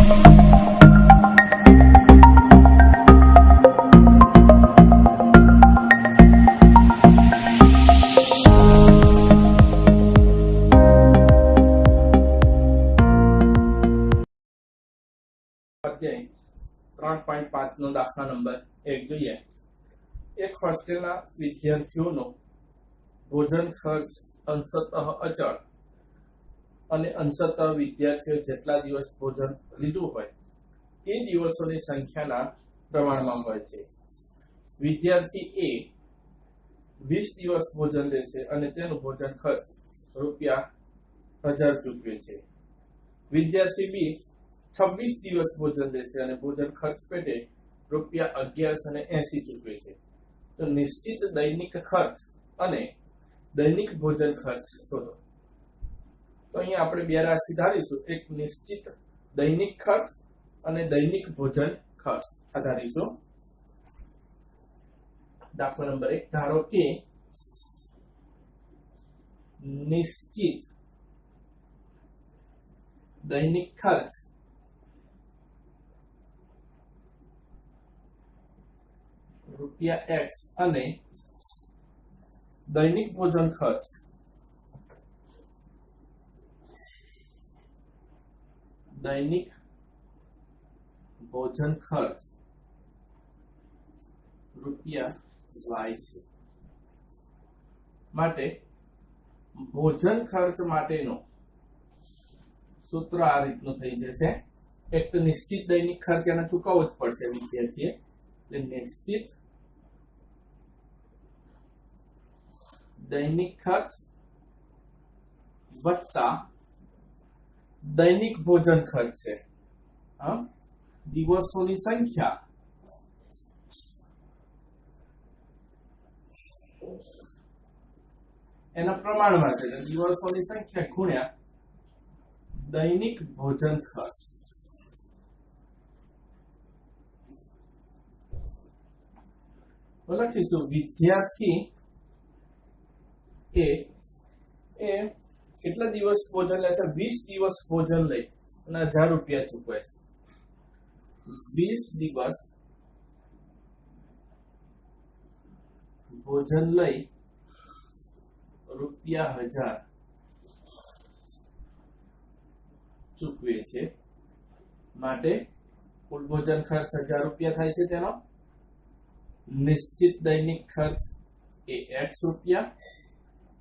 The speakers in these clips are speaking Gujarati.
अध्याय 3.5 નો દાખલા નંબર 1 જોઈએ। એક હોસ્ટેલના વિદ્યાર્થીઓનો ભોજન ખર્ચ અંશતઃ અચળ અને અંશતઃ વિદ્યાર્થીઓ જેટલા દિવસ ભોજન લીધું હોય તે દિવસોની સંખ્યાના પ્રમાણમાં હોય છે। વિદ્યાર્થી A 20 દિવસ ભોજન લેશે અને તેનું ભોજન ખર્ચ ₹1000 ચૂકવે છે। વિદ્યાર્થી B 26 દિવસ ભોજન લેશે અને ભોજન ખર્ચ પેટે ₹1180 ચૂકવે છે। તો નિશ્ચિત દૈનિક ખર્ચ અને દૈનિક ભોજન ખર્ચ શોધો। તો અહીંયા આપણે બે રાશિ ધારીશું, એક નિશ્ચિત દૈનિક ખર્ચ અને દૈનિક ભોજન ખર્ચ ધારીશું। દાખલા નંબર 1 ધારો કે નિશ્ચિત દૈનિક ખર્ચ ₹X અને દૈનિક ભોજન ખર્ચ ₹Y છે। માટે ભોજન ખર્ચ માટેનું સૂત્ર આ રીતનું થઈ જશે। એક તો નિશ્ચિત દૈનિક ખર્ચ એને ચૂકવવો જ પડશે વિદ્યાર્થીએ, એટલે નિશ્ચિત દૈનિક ખર્ચ વત્તા દૈનિક ભોજન ખર્ચ છે, દિવસોની સંખ્યા એના પ્રમાણમાં છે, દિવસોની સંખ્યા ગુણ્યા દૈનિક ભોજન ખર્ચ। લખીશું વિદ્યાર્થી એ કેટલા દિવસ ભોજન લેશે? 20 દિવસ ભોજન લઈ અને ₹1000 ચૂકવે છે। 20 દિવસ ભોજન લઈ ₹1000 ચૂકવે છે। માટે કુલ ભોજન ખર્ચ ₹1000 થાય છે। તેનો નિશ્ચિત દૈનિક ખર્ચ એ X રૂપિયા,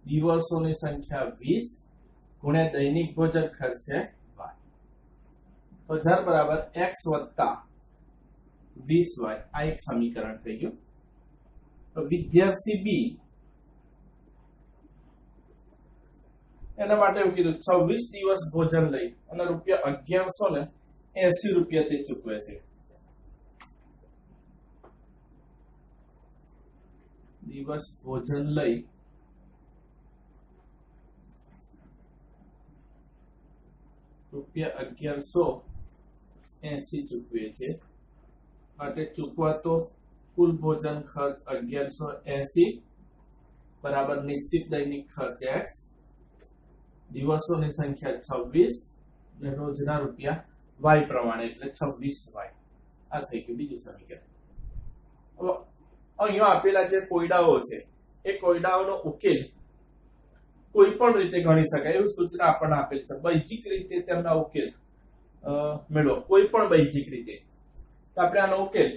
દિવસોની સંખ્યા 20 ગુણ્યા દૈનિક ભોજન ખર્ચ છે Y। તો 1000 બરાબર X વત્તા 20Y, આ એક સમીકરણ થઈ ગયું। તો વિદ્યાર્થી B એના માટે એવું કીધું 26 દિવસ ભોજન લઈ અને ₹1180 તે ચૂકવે છે। દિવસ ભોજન લઈ ₹1180 ચૂકવે છે। માટે ચૂકવાતો કુલ ભોજન ખર્ચ 1180 બરાબર નિશ્ચિત દૈનિક ખર્ચ X, દિવસોની સંખ્યા 26 અને રોજના રૂપિયા Y પ્રમાણે, એટલે 26Y। આ થઈ ગયું બીજું સમીકરણ। અહીંયા આપેલા જે કોયડાઓ છે એ કોયડાઓનો ઉકેલ કોઈ પણ રીતે ગણી શકાય એવું સૂચના આપણને આપેલ છે। બૈજિક રીતે તેમના ઉકેલ મેળવો, કોઈ પણ બૈજિક રીતે। તો આપણે આનો ઉકેલ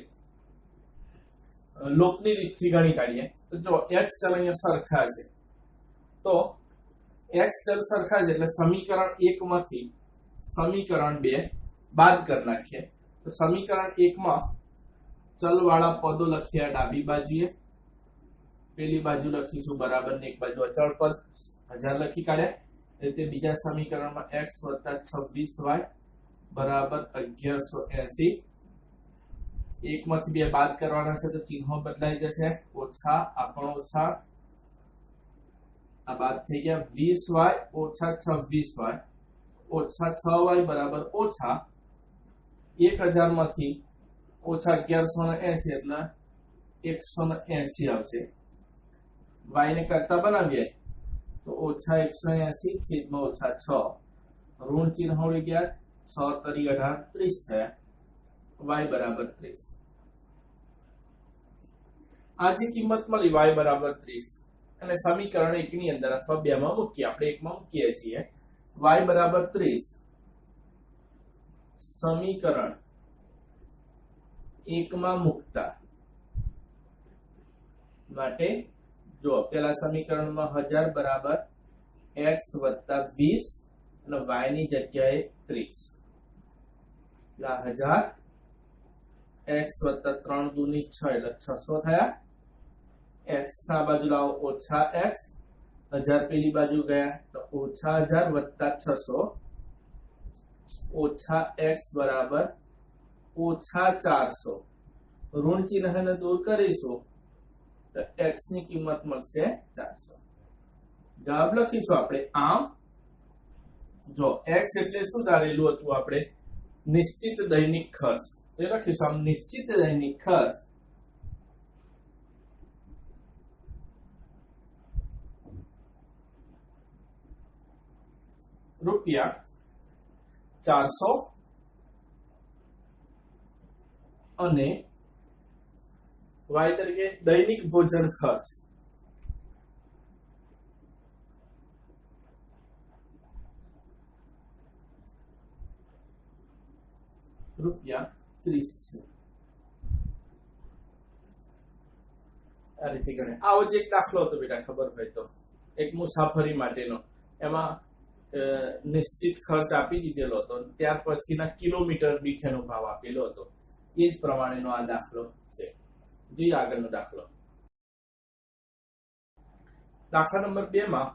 લોકની રીતથી ગણી કાઢીએ। તો જો X ચલ અહીંયા સરખા છે, તો X ચલ સરખા છે એટલે સમીકરણ 1 માંથી સમીકરણ 2 બાદ કરી નાખીએ। તો સમીકરણ 1 માં ચલ વાળા પદો લખ્યા ડાબી બાજુએ, પેલી બાજુ લખીશું બરાબર ને એક બાજુ અચળ પદ 1000 લખી કાઢ્યા। એટલે બીજા સમીકરણમાં X વત્તા 26Y બરાબર 1180। 1 માંથી 2 બાદ કરવાના છે તો ચિહ્નો બદલાઈ જશે, ઓછા આ પણ ઓછા, આ બાદ થઈ ગયા। 20Y ઓછા 26Y ઓછા 6Y બરાબર ઓછા 1000 માંથી ઓછા 1180 એટલે 180 આવશે। Y ને કરતા બનાવીએ તો ઓછા 180 છેદમાં ઓછા 6, ઋણ ચિહ્ન હોળી ગયા, 6 તરી 18 30 થયા y બરાબર 30. આ જે કિંમત મળી y બરાબર 30 અને સમીકરણ 1 ની અંદર અથવા 2 માં મૂકીએ. આપણે 1 માં મૂકીએ છીએ y બરાબર 30 સમીકરણ 1 માં મૂકતા માટે જો પેલા સમીકરણમાં 1000 બરાબર x + 20 અને y ની જગ્યાએ 30. એટલે 1000 x + 3 દુની 6 એટલે 600 થયા. x ના બાજુ લાવો ઓછા x, 1000 પેલી બાજુ ગયા તો ઓછા 1000 વત્તા 600 ઓછા x બરાબર ઓછા 400. ઋણ ચિહ્નને દૂર કરીશું તો x ની કિંમત મળશે 400. જવાબ લખીશું આપણે આમ. જો x એટલે શું ધારેલું હતું આપણે? નિશ્ચિત દૈનિક ખર્ચ. તો લખીશું આમ નિશ્ચિત દૈનિક ખર્ચ રૂપિયા 400 અને y તરીકે દૈનિક ભોજન ખર્ચ રૂપિયા 30 છે. આ રીતે ગણે. આવો જ એક દાખલો હતો બેટા, ખબર હોય તો, એક મુસાફરી માટેનો. એમાં નિશ્ચિત ખર્ચ આપી દીધેલો હતો, ત્યાર પછીના કિલોમીટર દીઠ એનો ભાવ આપેલો હતો. એ જ પ્રમાણેનો આ દાખલો છે. જોઈએ આગળનો દાખલો. દાખલા નંબર 2 માં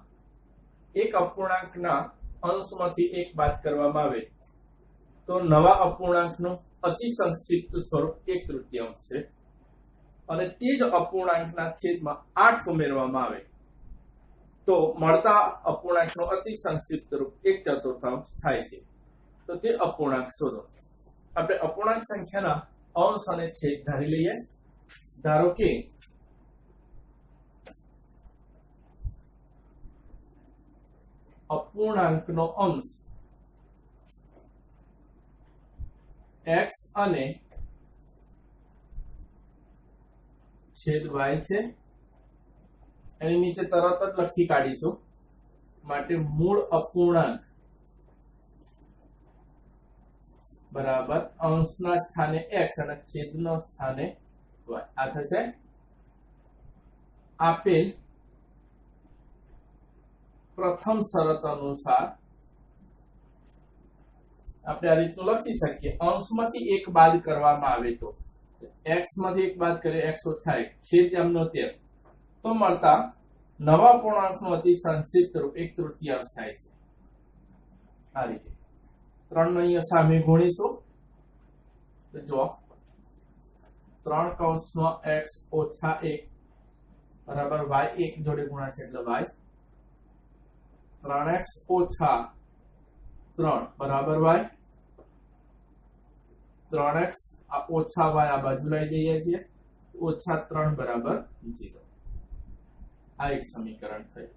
એક અપૂર્ણાંકના અંશમાંથી 1 બાદ કરવામાં આવે તો નવા અપૂર્ણાંકનું અતિ સંક્ષિપ્ત સ્વરૂપ 1/3 છે અને તે જ અપૂર્ણાંકના છેદમાં 8 ઉમેરવામાં આવે તો મળતા અપૂર્ણાંકનું અતિ સંક્ષિપ્ત રૂપ 1/4 થાય છે. તો તે અપૂર્ણાંક શોધો. આપણે અપૂર્ણાંક સંખ્યાના અંશ અને છેદ ધારી લઈએ. ધારો કે અપૂર્ણાંકનો અંશ x અને છેદ y છે. એની નીચે તરત જ લખી કાઢીશું. માટે મૂળ અપૂર્ણાંક બરાબર અંશના સ્થાને x અને છેદના સ્થાને y. આ થશે. આપેલ પ્રથમ શરત અનુસાર આપણે આ રીતનું લખી શકીએ. અંશમાંથી 1 બાદ કરવામાં આવે તો x માંથી 1 બાદ કરીએ x - 1 છેદ એમનો 13 તો મળતા નવા પૂર્ણાંકનું અતિ સંક્ષિપ્ત રૂપ 1/3 થાય છે. આ રીતે 3 ને અહીંયા સામે ગુણીશું તો જો 3 કૌંસમાં x - 1 બરાબર y 1 જોડે ગુણાશે એટલે y 3x - 3 બરાબર y 3x ઓછા y આ બાજુ લઈ જઈએ છીએ -3 બરાબર 0. આ એક સમીકરણ થયું.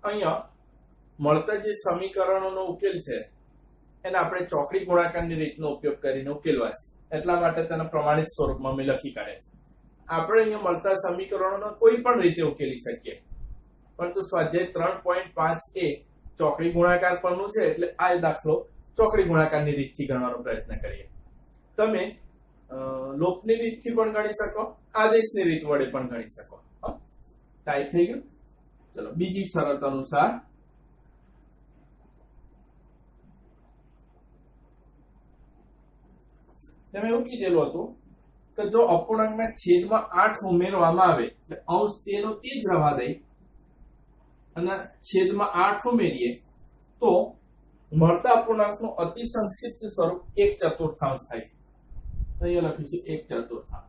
અહીંયા મળતા જે સમીકરણોનો ઉકેલ છે એને આપણે ચોકડી ગુણાકારની રીતનો ઉપયોગ કરીને ઉકેલવા છે. એટલા માટે તેના પ્રમાણિત સ્વરૂપમાં મેં લખી કાઢ્યા છે. આપણે અહીંયા મળતા સમીકરણોનો કોઈ પણ રીતે ઉકેલી શકીએ, પરંતુ સ્વાધ્યાય 3.5 એ ચોકડી ગુણાકાર પરનું છે એટલે આ દાખલો ચોકડી ગુણાકારની રીતથી ગણવાનો પ્રયત્ન કરીએ. તમે લોપની રીતથી પણ ગણી શકો, આદેશની રીત વડે પણ ગણી શકો. ટાઈપ થઈ ગયું. ચલો બીજી શરત અનુસાર તમે એવું કીધેલું હતું કે જો અપૂર્ણાંકના છેદમાં 8 ઉમેરવામાં આવે એટલે અંશ તેનો તે જ રહેવા દે અને છેદમાં 8 ઉમેરીએ તો મળતા અપૂર્ણાંકનું અતિ સંક્ષિપ્ત સ્વરૂપ 1/4 થાય. અહીંયા લખીશું 1/4.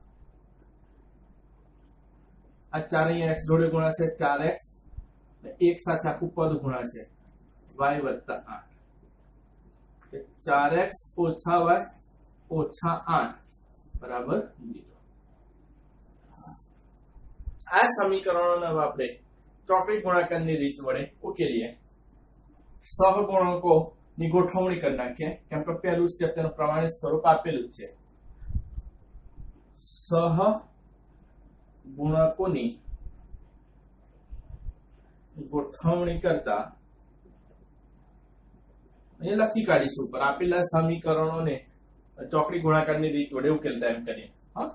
આ 4 અહીંયા x જોડે ગુણાશે 4x એક સાથે આખું પદ ગુણાશે y + 8. 4x - y -8 બરાબર 0. આ સમીકરણોને આપણે ચોકડી ગુણાકારની રીત વડે ઉકેલીએ. સહગુણકો ની ગોઠવણી કરી નાખીએ કેમ કે પહેલું સ્ટેપ તેનું પ્રમાણિત સ્વરૂપ આપેલું છે સહ ગુણકોની ગોઠવણી કરતા એ લખી કાઢીશું ઉપર આપેલા સમીકરણોને ચોકડી ગુણાકારની રીત વડે ઉકેલતા એમ કરીએ હા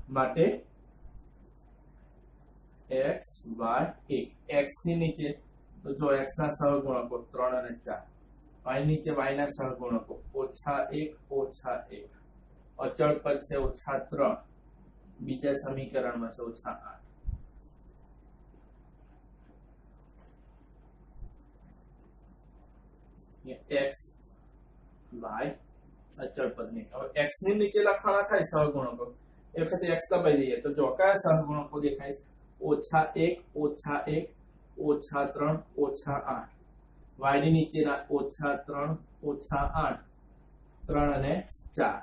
માટે x y 1 x ની નીચે તો જો x ના સહગુણકો 3 અને 4 y નીચે y ના સહગુણકો -1 -1 અચળ પદ છે -3 બીજા સમીકરણમાં છે -8 x y અચળ પદ ની હવે x ની નીચે લખવાના થાય સહગુણકો એ વખતે x દબાઈ દઈએ તો જો કયા સહગુણકો દેખાય -1 -1 -3 -8 y ની નીચેના -3 -8 3 અને 4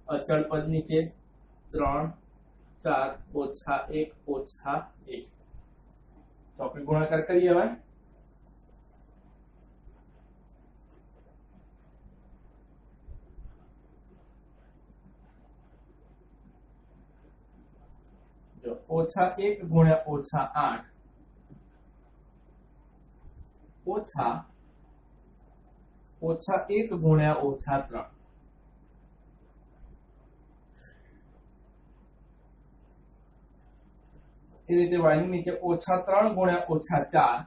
અચળ પદ નીચે 3 4 -1 -1 તો આપણે ગુણાકાર કરીએ હવે જો -1 ગુણ્યા -8 -1 ગુણ્યા -3 એ રીતે y ની નીચે -3 ગુણ્યા -4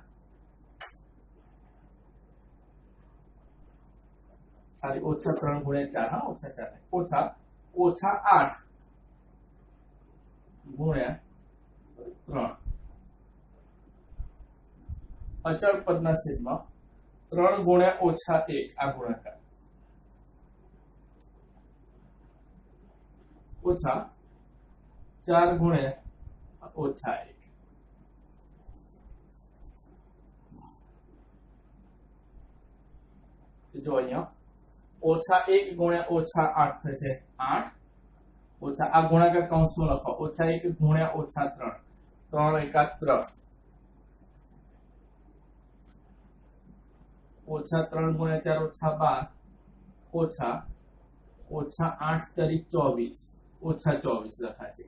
સારી -3 ગુણ્યા 4 હા -4 -8 ગુણ્યા 3 અચળ પદના છેદમાં 3 ગુણ્યા -1 આ ગુણાકાર -4 ગુણ્યા -1 જો અહીંયા -1 ગુણ્યા -8 થશે 8 ઓછા આ ગુણાકાર કૌંસમાં લખો -1 ગુણ્યા -3 3 એકા 3 -3 ગુણ્યા 4 -12 -8 તરી 24 -24 લખાશે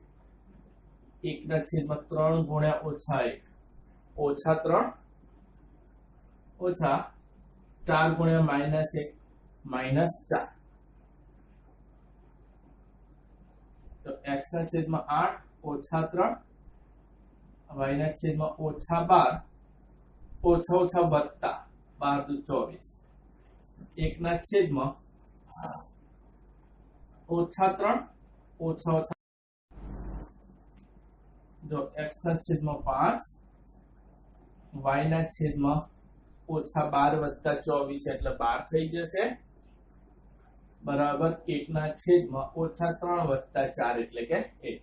1 ના છેદમાં 3 ગુણ્યા -1 -3 4 ગુણ્યા -1 -4 તો x ના છેદમાં 8 -3 y ના છેદમાં -12 વત્તા 12 24 1 ના છેદમાં -3 જો x ના છેદમાં 5 y ના છેદમાં -12 વત્તા 24 એટલે 12 થઈ જશે બરાબર 1 ના છેદમાં -3 વત્તા 4 એટલે કે 1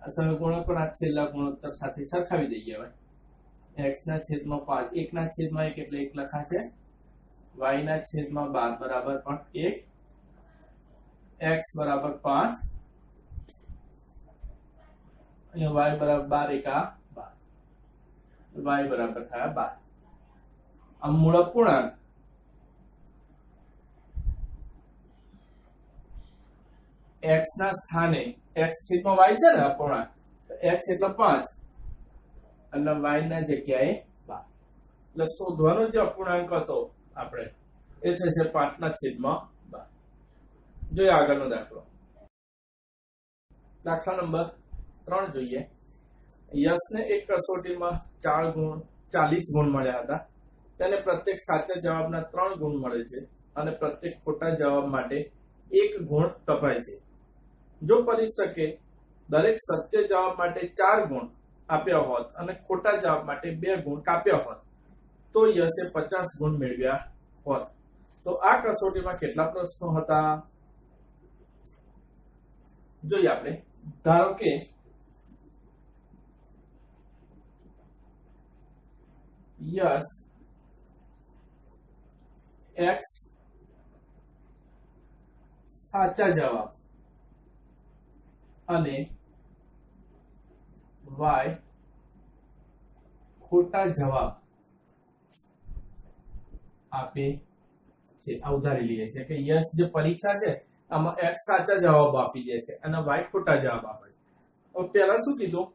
આ સહગુણકો ના છેલ્લા ગુણોત્તર સાથે સરખાવી દઈએ હવે x ના છેદમાં 5 1 ના છેદમાં 1 એટલે 1 લખાશે y ના છેદમાં 12 બરાબર પણ 1 x બરાબર 5 અને y બરાબર 12 એકા 12 y બરાબર થયા 12 આ મૂળ અપૂર્ણાંક x ના સ્થાને x છેદમાં y છે ને અપૂર્ણાંક x એટલે 5 અને y ના જગ્યાએ 12 એટલે શોધવાનો જે અપૂર્ણાંક હતો આપણે એ થશે 5 ના છેદમાં 12 જોઈએ આગળનો દાખલો દાખલા નંબર 3 જોઈએ યશને એક કસોટીમાં 40 ગુણ મળ્યા હતા તેને પ્રત્યેક સાચા જવાબના 3 ગુણ મળે છે અને પ્રત્યેક ખોટા જવાબ માટે 1 ગુણ કપાય છે જો પરીક્ષકે દરેક સત્ય જવાબ માટે 4 ગુણ આપ્યા હોત અને ખોટા જવાબ માટે 2 ગુણ કાપ્યા હોત તો યશે 50 ગુણ મેળવ્યા હોત તો આ કસોટીમાં કેટલા પ્રશ્નો હતા જોઈએ આપણે ધારો કે યશ x સાચા જવાબ અને y ખોટા જવાબ આપે છે। આ ઉધારી લઈએ છે કે યસ જે પરીક્ષા છે આમાં x સાચા જવાબ આપી દે છે અને y ખોટા જવાબ આપે છે। તો પહેલા શું કીધું,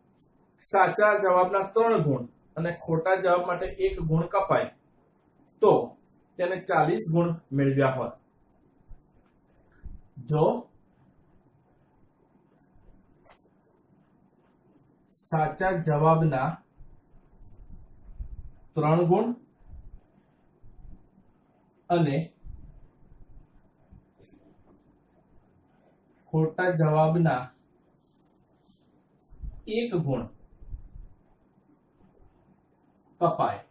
સાચા જવાબના 3 ગુણ અને ખોટા જવાબ માટે 1 ગુણ કપાય તો તેને 40 ગુણ મેળવ્યા હોત। જો સાચા જવાબના 3 ગુણ અને ખોટા જવાબના 1 ગુણ કપાય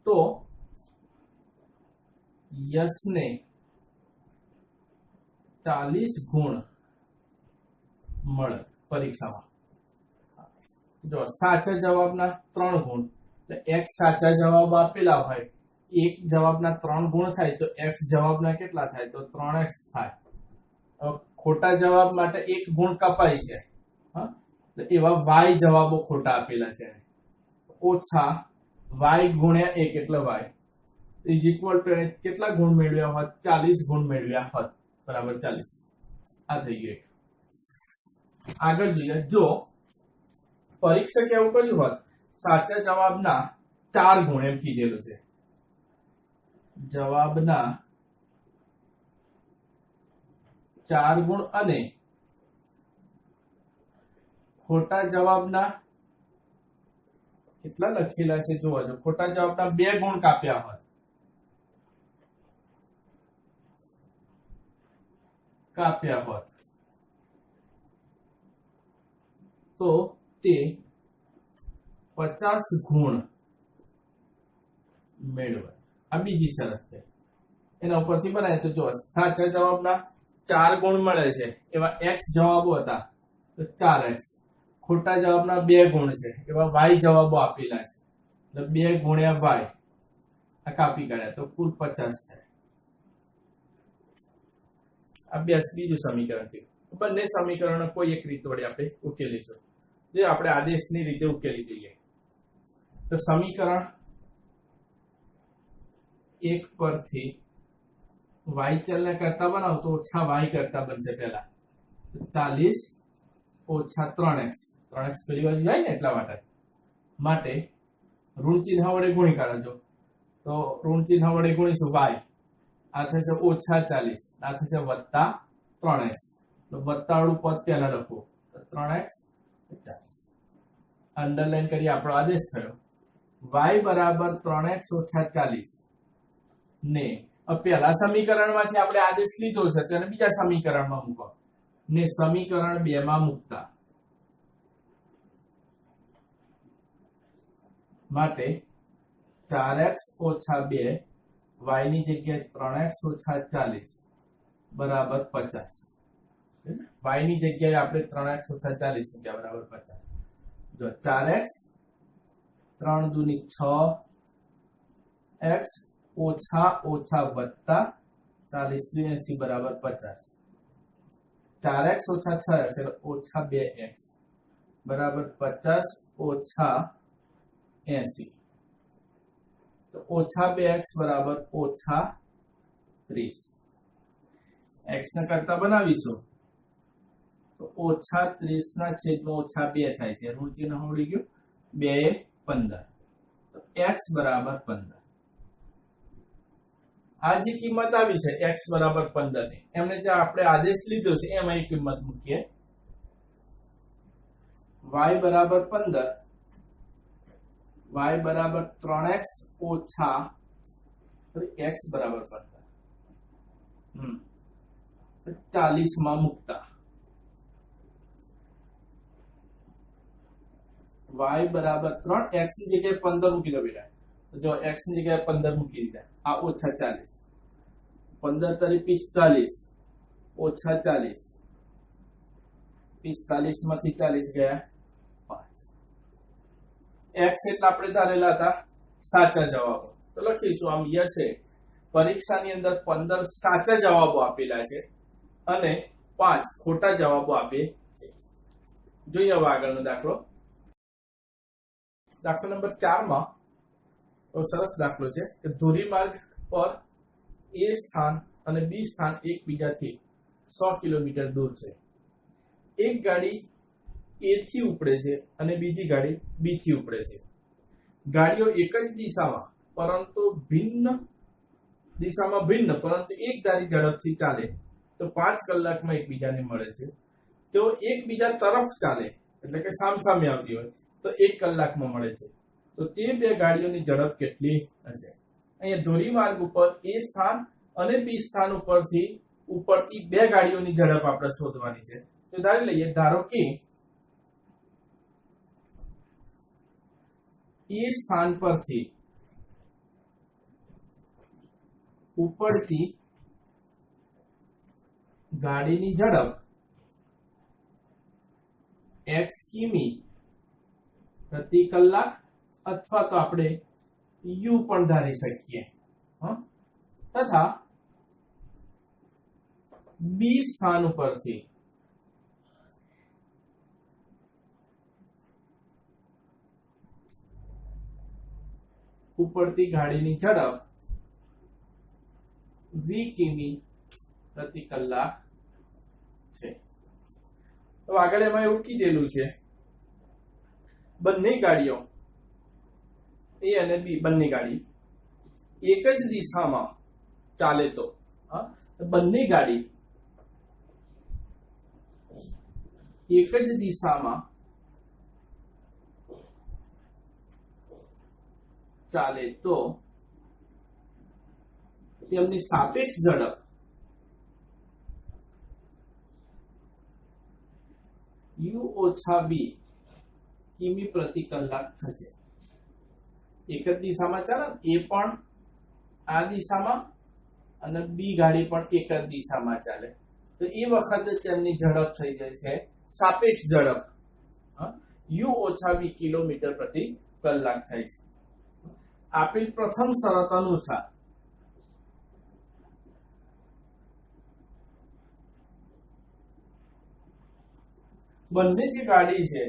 તો યશને 40 ગુણ મળે પરીક્ષામાં। જો સાચા જવાબના 3 ગુણ એટલે x સાચા જવાબ આપેલા હોય, એક જવાબના 3 ગુણ થાય તો x જવાબના કેટલા થાય તો 3x થાય। ખોટા જવાબ માટે 1 ગુણ કપાય છે, તો એવા y જવાબો ખોટા આપેલા છે, ઓછા y ગુણ્યા 1 એટલે y ઇઝ ઇક્વલ ટુ કેટલા ગુણ મેળવ્યા હોત 40 ગુણ મેળવ્યા હોત, બરાબર 40। આ થઈ ગયું। આગળ જોઈએ, જો પરીક્ષકે એવું કર્યું હોત સાચા જવાબના 4 ગુણ એમ કીધેલું છે, જવાબના 4 ગુણ અને ખોટા જવાબના કેટલા લખેલા છે જોવા જો, ખોટા જવાબના 2 ગુણ કાપ્યા હોત તો તે 50 ગુણ મેળવે। આ બીજી શરત છે, એના ઉપરથી બનાવે તો જો સાચા જવાબના 4 ગુણ મળે છે એવા x જવાબો હતા તો 4x, ખોટા જવાબના 2 ગુણ છે એવા y જવાબો આપેલા છે એટલે 2 ગુણ્યા y આ કાપી કાઢ્યા તો કુલ 50 થાય। આ બીજું સમીકરણ થયું। બંને સમીકરણો કોઈ એક રીત વડે આપણે ઉકેલીશું, જે આપણે આદેશની રીતે ઉકેલી દઈએ। તો સમીકરણ 1 પરથી y ચલને કરતા બનાવો તો ઓછા y કરતા બનશે પહેલા 40 ઓછા 3x, 3x પેલી બાજુ જાય ને એટલા માટે ઋણ ચિહ્ન વડે ગુણી કાઢજો તો ઋણ ચિહ્ન વડે ગુણીશું y, આ થશે ઓછા 40, આ થશે વત્તા 3x, તો વત્તા વાળું પદ પહેલા લખવું તો 3x 40 અંડરલાઈન કરી આપણો આદેશ થયો y બરાબર 3x ઓછા 40 ને પહેલા સમીકરણમાંથી આપણે આદેશ લીધો છે તેને બીજા સમીકરણમાં મૂકો ને સમીકરણ 2 માં મૂકતા માટે 4x ઓછા 2 y ની જગ્યાએ 3x ઓછા 40 બરાબર 50, y ની જગ્યાએ આપણે 3x ઓછા 40 મૂક્યા બરાબર 50। જો 4x 3 દુની 6x ઓછા ઓછા વત્તા 40 દુ 80 બરાબર 50, 4x ઓછા 6x એટલે ઓછા 2x બરાબર 50 ઓછા 80, તો ઓછા 2x બરાબર ઓછા 30। x ને કરતા બનાવીશું તો ઓછા 30 ના છેદમાં ઓછા 2 થાય છે, ઋણ ચિહ્ન ઉડી ગયું, 2 15, તો x બરાબર 15। આ જે કિંમત આવી છે x બરાબર 15 ની એમને જે આપણે આદેશ લીધો છે એમાં એ કિંમત મૂકીએ, y બરાબર 15, y બરાબર 3x ઓછા x બરાબર 15 40 માં મૂકતા y બરાબર 3, x ની જગ્યાએ 15 મૂકી દો બેટા, તો જો x ની જગ્યાએ 15 મૂકી દીધા, આ ઓછા 40, 15 તરી 45 ઓછા 40, 45 માંથી 40 ગયા 5, x એટલે આપણે ધારેલા હતા સાચા જવાબો, તો લખીશું આમ યશે પરીક્ષાની અંદર 15 સાચા જવાબો આપેલા છે અને 5 ખોટા જવાબો આપે છે। જોઈએ હવે આગળનો દાખલો, દાખલા નંબર 4 માં તો સરસ દાખલો છે કે ધોરીમાર્ગ પર એ સ્થાન અને બી સ્થાન એકબીજાથી 100 કિલોમીટર દૂર છે. એક ગાડી એ થી ઉપડે છે અને બીજી ગાડી બી થી ઉપડે છે. ગાડીઓ એક જ દિશામાં પરંતુ ભિન્ન પરંતુ એક ધારી ઝડપથી ચાલે તો 5 કલાકમાં એકબીજાને મળે છે. તેઓ એકબીજા તરફ ચાલે એટલે કે સામસામે આવતી હોય તો 1 કલાકમાં મળે છે. તો તે બે ગાડીઓની ઝડપ કેટલી હશે? અહીંયા ધોરીમાર્ગ ઉપર એ સ્થાન અને બી સ્થાન ઉપરથી બે ગાડીઓની ઝડપ આપણે શોધવાની છે. તો ધારી લઈએ, ધારો કે એ સ્થાન પરથી ઉપડતી ગાડીની ઝડપ x કિમી પ્રતિ કલાક અથવા તો આપણે u પણ ધારી શકીએ, તથા બી સ્થાન ઉપરથી ઉપડતી ગાડીની ઝડપ v કિમી પ્રતિ કલાક છે. તો આગળ એમાં એવું કીધેલું છે, બંને ગાડીઓ એ અને બી બંને ગાડી એક જ દિશામાં ચાલે તો બંને ગાડી એક જ દિશામાં ચાલે તો તેમની સાપેક્ષ ઝડપ u ઓછા v કિમી પ્રતિ કલાક થશે. એક જ દિશામાં ચાલે, એ પણ આ દિશામાં અને બી ગાડી પણ એક જ દિશામાં ચાલે તો એ વખતે તેમની ઝડપ થઈ જાય છે સાપેક્ષ ઝડપ u ઓછા v કિલોમીટર પ્રતિ કલાક થાય છે. આપેલ પ્રથમ શરત અનુસાર બંને જે ગાડી છે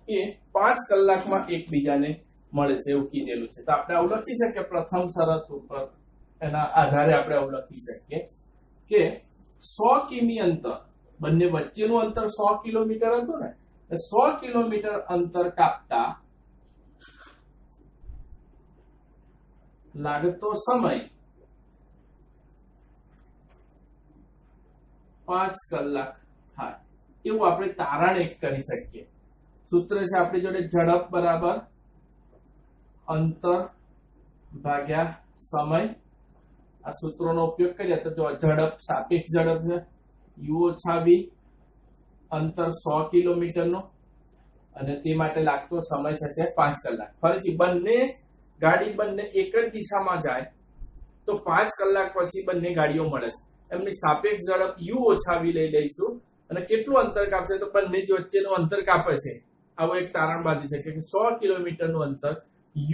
એ 5 કલાકમાં એકબીજાને મળે છે એવું કીધેલું છે. તો આપણે આવું લખી શકીએ, પ્રથમ શરત ઉપર એના આધારે આપણે આવું લખી શકીએ કે 100 કિમી અંતર, બંને વચ્ચેનું અંતર 100 કિલોમીટર હતું ને, 100 કિલોમીટર અંતર કાપતા લાગતો સમય 5 કલાક થાય એવું આપણે તારણ એક કરી શકીએ. સૂત્ર છે આપણી જોડે ઝડપ બરાબર અંતર ભાગ્યા સમય. આ સૂત્રોનો ઉપયોગ કરીએ તો જો ઝડપ સાપેક્ષ ઝડપ છે u ઓછા v, અંતર 100 કિલોમીટરનો અને તે માટે લાગતો સમય થશે 5 કલાક. ફરીથી બંને એક જ દિશામાં જાય તો 5 કલાક પછી બંને ગાડીઓ મળે. એમની સાપેક્ષ ઝડપ u ઓછા v લઈ લઈશું અને કેટલું અંતર કાપશે તો બંને વચ્ચેનું અંતર કાપે છે. આવું એક તારણ બાંધી શકે કે 100 કિલોમીટરનું અંતર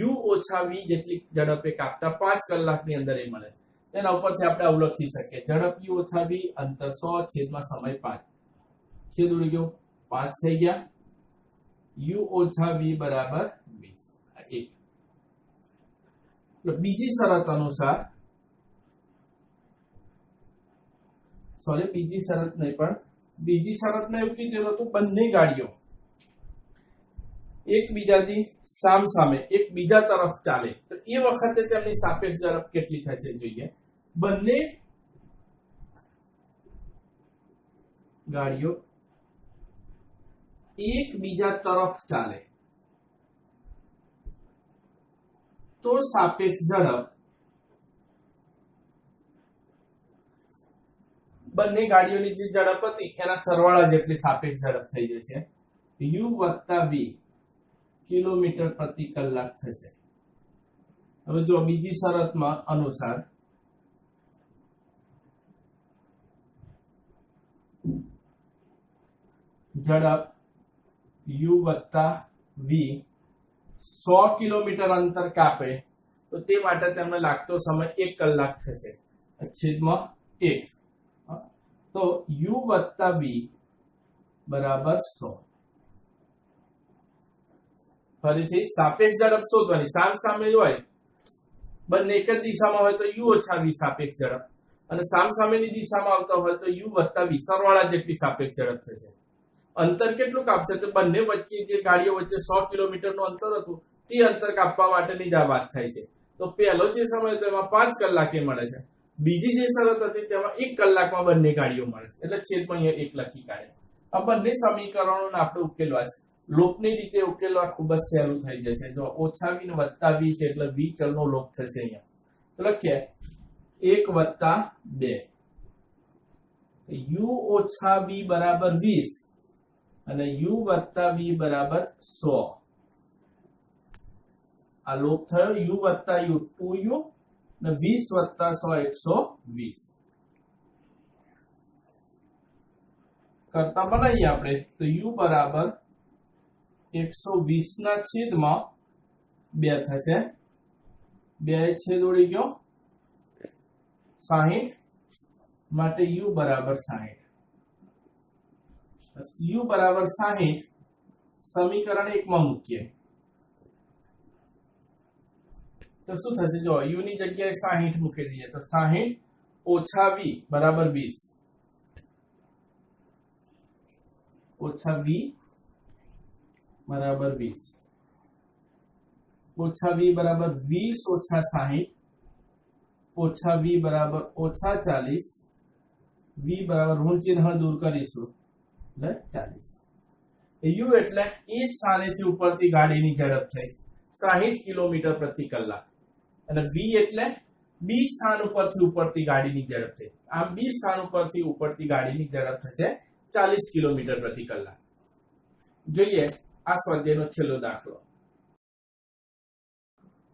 u ઓછા v જેટલી ઝડપે કાપતા 5 કલાકની અંદર એ મળે. તેના ઉપરથી આપણે આવું લખી શકીએ, ઝડપ u ઓછા v, અંતર 100 છેદમાં સમય 5. છેદ ઉડી ગયો, 5 થઈ ગયા. u ઓછા v બરાબર 20. બીજી શરત અનુસાર, બીજી શરતમાં એવું કીધેલું હતું બંને ગાડીઓ એકબીજાથી સામસામે એકબીજા તરફ ચાલે તો એ વખતે તેમની સાપેક્ષ ઝડપ કેટલી થશે જોઈએ. બંને ગાડીઓ એકબીજા તરફ ચાલે તો સાપેક્ષ ઝડપ બંને ગાડીઓની જે ઝડપ હતી એના સરવાળા જેટલી સાપેક્ષ ઝડપ થઈ જશે. u વત્તા v કિલોમીટર પ્રતિ કલાક થશે. હવે જો બીજી શરતમાં અનુસાર ઝડપ u વત્તા v 100 કિલોમીટર અંતર કાપે તો તે માટે તેમને લાગતો સમય 1 કલાક થશે છેદમાં 1. તો u વત્તા v બરાબર 100. ફરીથી સાપેક્ષ ઝડપ શોધવાની, સામસામે હોય બંને એક જ દિશામાં હોય તો u ઓછા v સાપેક્ષ ઝડપ, અને સામસામેની દિશામાં આવતા હોય તો u વત્તા v સરવાળા જેટલી સાપેક્ષ ઝડપ થશે. અંતર કેટલું કાપશે? તો બંને વચ્ચે જે ગાડીઓ વચ્ચે 100 કિલોમીટરનું અંતર હતું તે અંતર કાપવા માટેની જ આ વાત થાય છે. તો પહેલો જે સમય હતો એમાં 5 કલાકે મળે છે, બીજી જે શરત હતી તેમાં 1 કલાકમાં બંને ગાડીઓ મળે છે, એટલે છેદમાં અહીંયા 1 લખી કાઢે. આ બંને સમીકરણોને આપણે ઉકેલવા છે. લોપની રીતે ઉકેલવા ખૂબ જ સહેલું થઈ જશે. જો ઓછા v ને વત્તા v છે એટલે v ચલનો લોપ થશે અહીંયા. તો લખીએ 1 વત્તા 2 u ઓછા v બરાબર 20 અને u વત્તા v બરાબર 100. આ લોપ થયો. u વત્તા u 2u અને 20 વત્તા 100 120. કરતા બનાવીએ આપણે તો u બરાબર 120 ના છેદમાં 2 થશે. 2 છેદ ઉડી ગયો 60 માટે u બરાબર 60. u બરાબર 60 સમીકરણ 1 માં મૂકીએ તો શું થશે? જો u ની જગ્યાએ 60 મૂકી દઈએ તો 60 ઓછા v બરાબર 20 ઓછા v બરાબર 20 ઓછા v બરાબર 20 ઓછા 60 ઓછા v બરાબર ઓછા 40 v બરાબર ઋણ ચિહ્ન દૂર કરીશું એટલે 40. u એટલે એ સ્થાનેથી ઉપરથી ગાડીની ઝડપ થઈ 60 કિલોમીટર પ્રતિ કલાક, અને v એટલે બી સ્થાન ઉપરથી ઉપરતી ગાડીની ઝડપ થઈ. આમ બી સ્થાન ઉપરથી ઉપરતી ગાડીની ઝડપ થશે 40 કિલોમીટર પ્રતિ કલાક. જોઈએ આ સ્વાધ્યાયનો છેલ્લો દાખલો.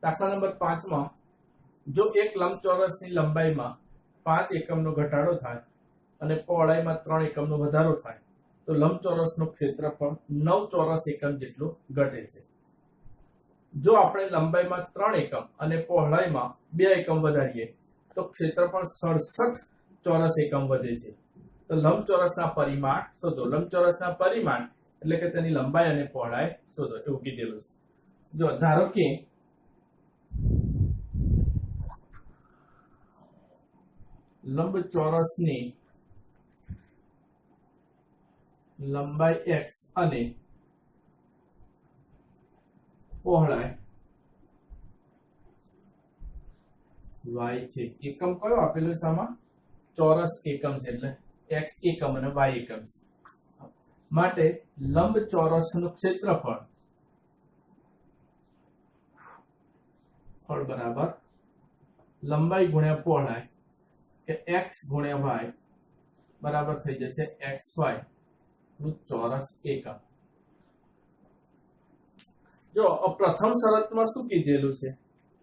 દાખલા નંબર 5 માં જો એક લંબચોરસની લંબાઈમાં 5 એકમનો ઘટાડો થાય અને પહોળાઈમાં 3 એકમનો વધારો થાય તો લંબચોરસનું ક્ષેત્રફળ 9 ચોરસ એકમ જેટલું ઘટે છે. જો આપણે લંબાઈમાં 3 એકમ અને પહોળાઈમાં 2 એકમ વધારીએ તો ક્ષેત્રફળ 67 ચોરસ એકમ વધે છે. તો લંબચોરસના પરિમાણ શોધો. લંબચોરસના પરિમાણ એટલે કે તેની લંબાઈ અને પહોળાઈ શોધો એવું કીધેલું છે. જો ધારો કે લંબચોરસની લંબાઈ x અને પહોળાઈ y છે. એકમ કયો આપેલો છે આમાં? ચોરસ એકમ છે, એટલે x એકમ અને y એકમ છે. માટે લંબચોરસનું ક્ષેત્રફળ બરાબર લંબાઈ ગુણ્યા પહોળાઈ કે x ગુણ્યા y બરાબર થઈ જશે xy નું ચોરસ એકમ. જો પ્રથમ શરતમાં શું કીધેલું છે?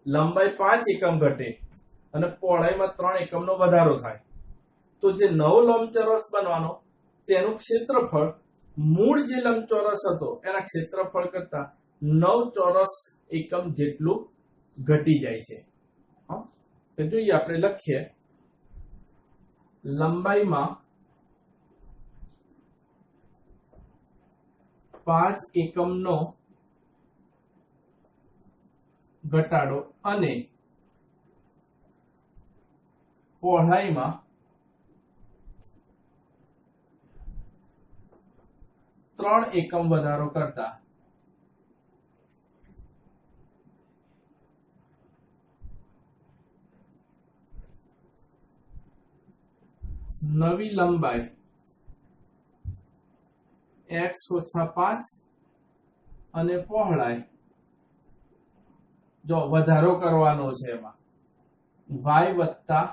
લંબાઈ 5 એકમ ઘટે અને પહોળાઈમાં 3 એકમનો વધારો થાય તો જે નવો લંબચોરસ બનવાનો તેનું ક્ષેત્રફળ મૂળ જે લંબચોરસ હતો એના ક્ષેત્રફળ કરતા 9 ચોરસ એકમ જેટલું ઘટી જાય છે. તો જોઈએ આપણે લખીએ લંબાઈમાં 5 એકમનો ઘટાડો અને પહોળાઈમાં 3 એકમ વધારો કરતા નવી લંબાઈ x ઓછા 5 અને પહોળાઈ જો વધારો કરવાનો છે એમાં y વત્તા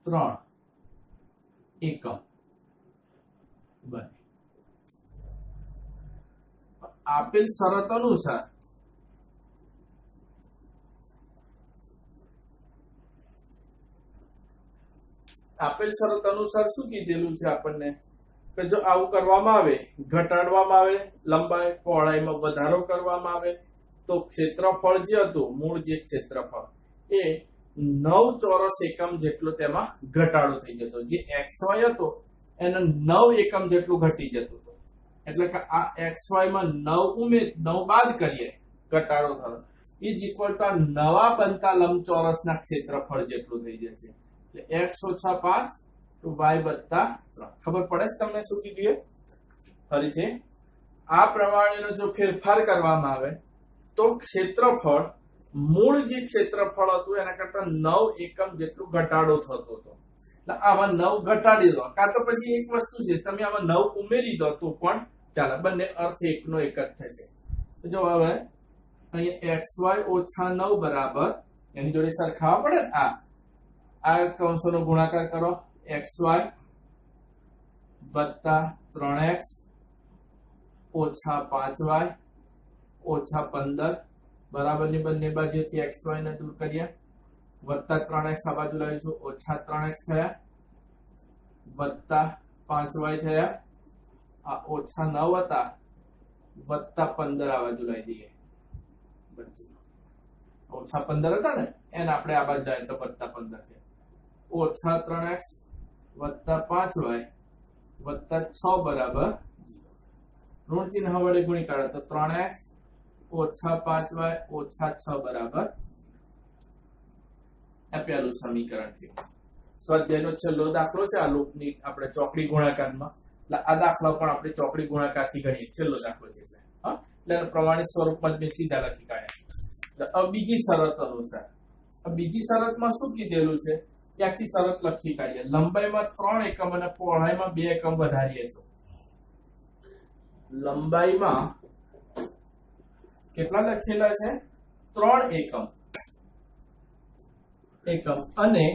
3 એકમ બને. આપેલ શરત અનુસાર શું કીધેલું છે આપણને કે જો આવું કરવામાં આવે, ઘટાડવામાં આવે લંબાઈ, પહોળાઈમાં વધારો કરવામાં આવે તો ક્ષેત્રફળ જે હતું મૂળ જે ક્ષેત્રફળ એ 9 ચોરસ એકમ જેટલો તેમાં ઘટાડો થઈ જતો. જે xy હતો એને 9 એકમ જેટલું ઘટી જતું હતું. એટલે કે આ xy માં 9 બાદ કરીએ ઘટાડો થયો ઇઝ ઇક્વલ ટુ આ નવા બનતા લંબચોરસના ક્ષેત્રફળ જેટલું થઈ જશે. એટલે x ઓછા 5 ટુ y વત્તા 3. ખબર પડે તમને શું કીધું? ફરીથી આ પ્રમાણેનો જો ફેરફાર કરવામાં આવે તો ક્ષેત્રફળ મૂળ જે ક્ષેત્રફળ હતું એના કરતા 9 એકમ જેટલું ઘટાડો થતો હતો. એટલે આમાં 9 ઘટાડી દો, કાં તો પછી એક વસ્તુ છે તમે આમાં 9 ઉમેરી દો તો પણ ચાલે, બંને અર્થ એકનો એક જ થશે. તો જો હવે અહીંયા xy ઓછા 9 બરાબર એની જોડે સરખાવવા પડે ને, આ કૌંસોનો ગુણાકાર કરો, xy વત્તા 3x ઓછા 5y ઓછા 15 બરાબરની બંને બાજુથી xy ને દૂર કર્યા, વત્તા 3x આ બાજુ લાવીશું, ઓછા 3x થયા, વત્તા 5y થયા, આ ઓછા 9 હતા, વત્તા 15 આ બાજુ લાવી દઈએ, ઓછા 15 હતા ને એને આપણે આ બાજુ લાવીએ તો વત્તા 15 છે, ઓછા 3x વત્તા 5y વત્તા 6 બરાબર 0. ઋણ ચિહ્ન વડે ગુણી કાઢો તો 3x ઓછા 5y ઓછા 6 બરાબર આ પહેલું સમીકરણ છે. સ્વાધ્યાયનો છેલ્લો દાખલો છે આ લૂપની આપણે ચોકડી ગુણાકારમાં. એટલે આ દાખલા પણ આપણે ચોકડી ગુણાકારથી ગણીએ, છેલ્લો દાખલો છે. હા, એટલે પ્રમાણિત સ્વરૂપમાં જ મેં સીધા લખી કાઢ્યા. હવે બીજી શરત અનુસાર બીજી શરતમાં શું કીધેલું છે એ આખી શરત લખી કાઢીએ. લંબાઈમાં 3 એકમ અને પહોળાઈમાં 2 એકમ વધારીએ તો લંબાઈમાં કેટલા લખેલા છે? 3 એકમ અને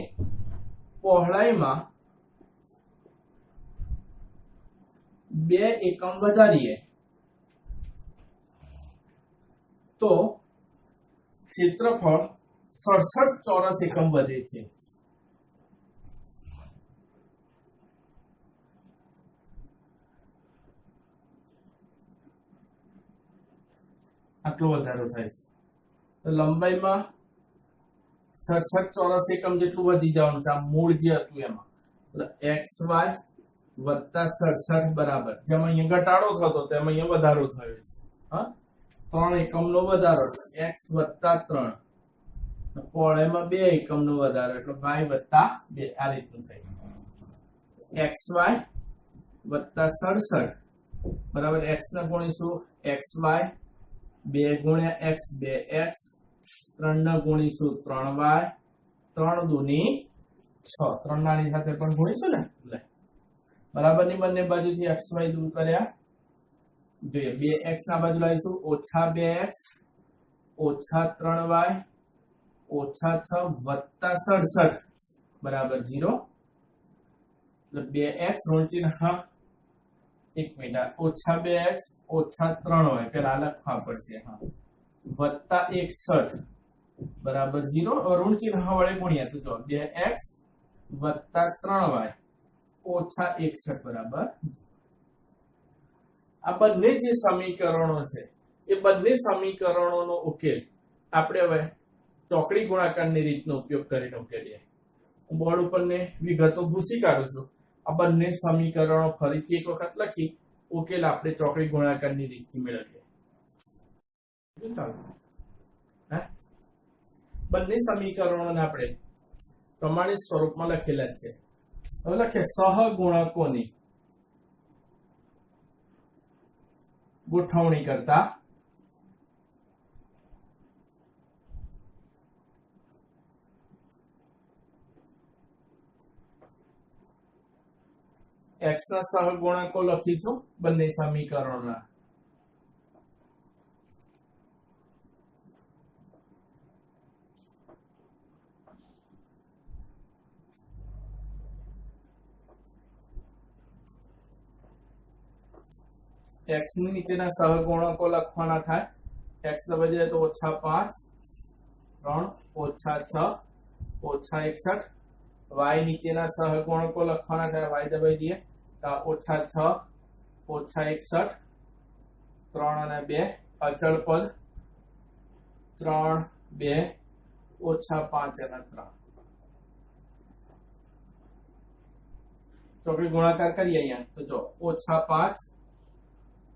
પહોળાઈમાં 2 એકમ વધારીએ તો ક્ષેત્રફળ 67 ચોરસ એકમ વધે છે. આટલો વધારો થાય છે. તો લંબાઈમાં 67 ચોરસ એકમ જેટલું વધી જવાનું છે આ મૂળ જે હતું એમાં. xy વત્તા 67 બરાબર, જેમાં અહીંયા ઘટાડો થતો તેમાં અહીંયા વધારો થયો છે. હા, 3 એકમનો વધારો, x વત્તા 3, પહોળાઈમાં 2 એકમનો વધારો એટલે y વત્તા 2 આ રીતનું થાય. xy વત્તા 67 બરાબર x ને ગુણીશું xy, 2 ગુણ્યા x 2x, 3 ને ગુણીશું 3y, 3 દુની 6, 3 નાની સાથે પણ ગુણીશું ને એટલે બરાબરની બંને બાજુથી xy દૂર કર્યા, જોઈએ 2x ના બાજુ લાવીશું, ઓછા 2x ઓછા 3y ઓછા 6 વત્તા 67 બરાબર 0. એટલે 2x ઋણ ચિહ્ન, એક મિનિટ, ઓછા 2x ઓછા 3y પેલા લખવા પડશે, હા, વત્તા 61 બરાબર 0. ઋણ ચિહ્ન વડે ગુણ્યા તો જો 2x વત્તા 3y ઓછા 61 બરાબર. આ બંને જે સમીકરણો છે એ બંને સમીકરણોનો ઉકેલ આપણે હવે ચોકડી ગુણાકારની રીતનો ઉપયોગ કરીને ઉકેલીએ. હું બોર્ડ ઉપર ને વિગતો ભૂસી કાઢું છું. આ બંને સમીકરણો ફરીથી એક વખત લખી ઉકેલ આપણે ચોકડી ગુણાકારની રીતથી મેળવીએ. બંને સમીકરણોને આપણે પ્રમાણિત સ્વરૂપમાં લખેલા છે. હવે લખીએ સહગુણકોની ગોઠવણી કરતા x ના સહગુણકો લખીશું બંને સમીકરણોના. x ની નીચેના સહગુણકો લખવાના થાય. x ના બદલે તો ઓછા 5, 3, ઓછા 6, ઓછા 61. y નીચેના સહગુણકો લખવાના થાય. y દબાઈ દઈએ તો ઓછા 6, ઓછા 61, 3 અને 2 અચળ પદ, 3, 2, ઓછા 5 અને 3. ચોકડી ગુણાકાર કરીએ અહીંયા તો જો ઓછા 5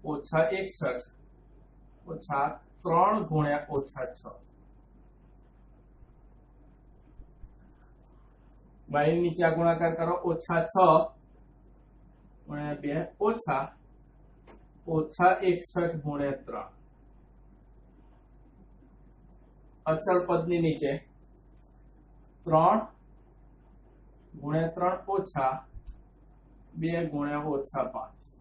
ઓછા 61 ઓછા 3 ગુણ્યા ઓછા 6 y ની નીચે આ ગુણાકાર કરો -6 ગુણ્યા 2 ઓછા 61 ગુણ્યા 3 અચળ પદની નીચે 3 ગુણ્યા 3 ઓછા 2 ગુણ્યા -5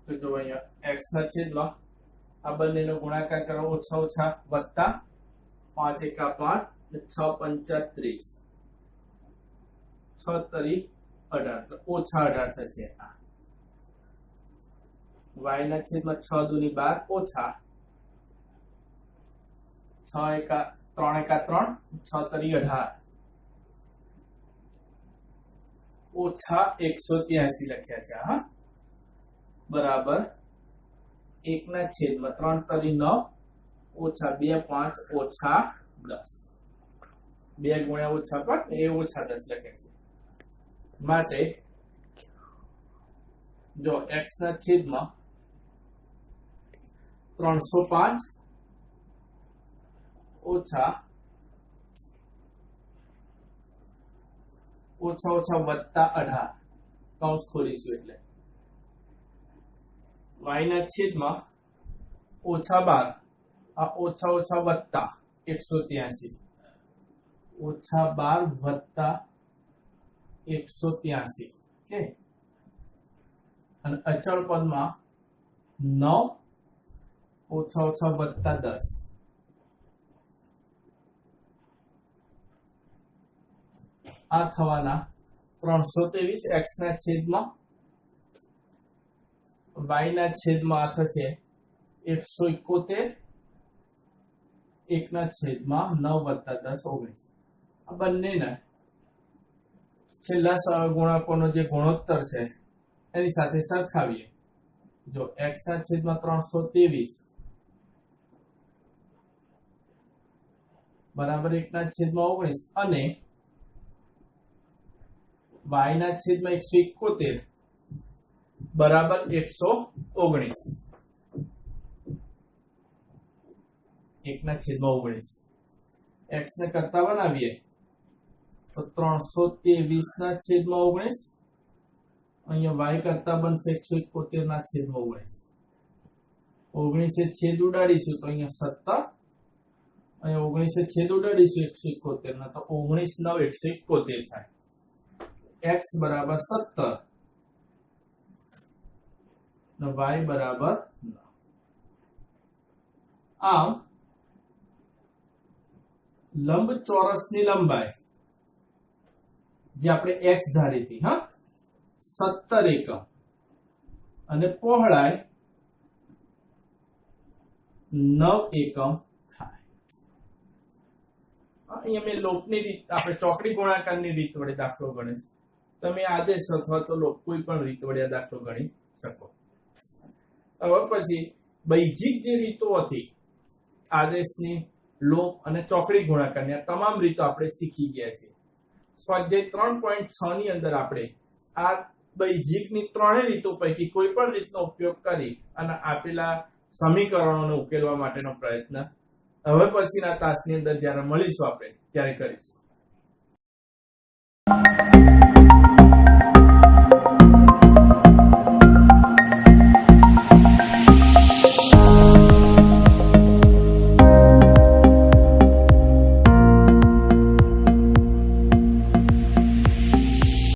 તો જો અહીંયા x ના છેદમાં આ બંનેનો ગુણાકાર કરો ઓછા ઓછા વત્તા 5 એકા 5 6 પંચા 30 6 તરી 18 તો ઓછા 18 થશે આ y ના છેદમાં 6 દુની 12 ઓછા 6 એકા 3 એકા 3 6 તરી 18 ઓછા 183 લખ્યા છે હા બરાબર 1 ના છેદમાં 3 તરી 9 ઓછા 2 5 ઓછા 10 2 ગુણ્યા ઓછા 5 એ ઓછા 10 લખે છે માટે જો x ના છેદમાં 305 ઓછા ઓછા વત્તા 18 કૌંસ ખોલીશું એટલે y ના છેદમાં ઓછા 12 આ ઓછા વત્તા 183 ઓછા 12 વત્તા 183 ઓકે અને અચળ પદમાં 9 ઓછા વત્તા 10 આ થવાના 323 x ના છેદમાં y ના છેદમાં આ થશે 171 1 ના છેદમાં 9 વત્તા 10 19 આ બંનેના છેલ્લા ગુણાંકોનો જે ગુણોત્તર છે એની સાથે સરખાવીએ જો x ના છેદમાં 323 બરાબર 1 ના છેદમાં 19 અને y ના છેદમાં 171 બરાબર 119 1 ના છેદમાં 19 x ને કરતા બનાવીએ તો 323 ના છેદમાં 19 અહીંયા y કરતા બનશે 171 ના છેદમાં 19 19 છેદ ઉડાડીશું તો અહીંયા 17 અને 19 છેદ ઉડાડીશું 171 ના તો 19 9 171 થાય x બરાબર 17 ને y બરાબર 9 આમ લંબચોરસની લંબાઈ જે આપણે x ધારી હતી હા 17 એકમ અને પહોળાઈ 9 એકમ થાય અહીંયા મેં લોપની રીત આપણે ચોકડી ગુણાકારની રીત વડે દાખલો ગણીશ તમે આદેશ અથવા તો લોપ કોઈ પણ રીત વડે દાખલો ગણી શકો હવે પછી બૈજિક જે રીતો હતી આદેશની લોપ અને ચોકડી ગુણાકારની આ તમામ રીતો આપણે શીખી ગયા છીએ સ્વાધ્યાય 3.6 ની અંદર આપણે આ બૈજિકની ત્રણેય રીતો પૈકી કોઈ પણ રીતનો ઉપયોગ કરી અને આપેલા સમીકરણોને ઉકેલવા માટેનો પ્રયત્ન હવે પછીના તાસની અંદર જ્યારે મળીશું આપણે ત્યારે કરીશું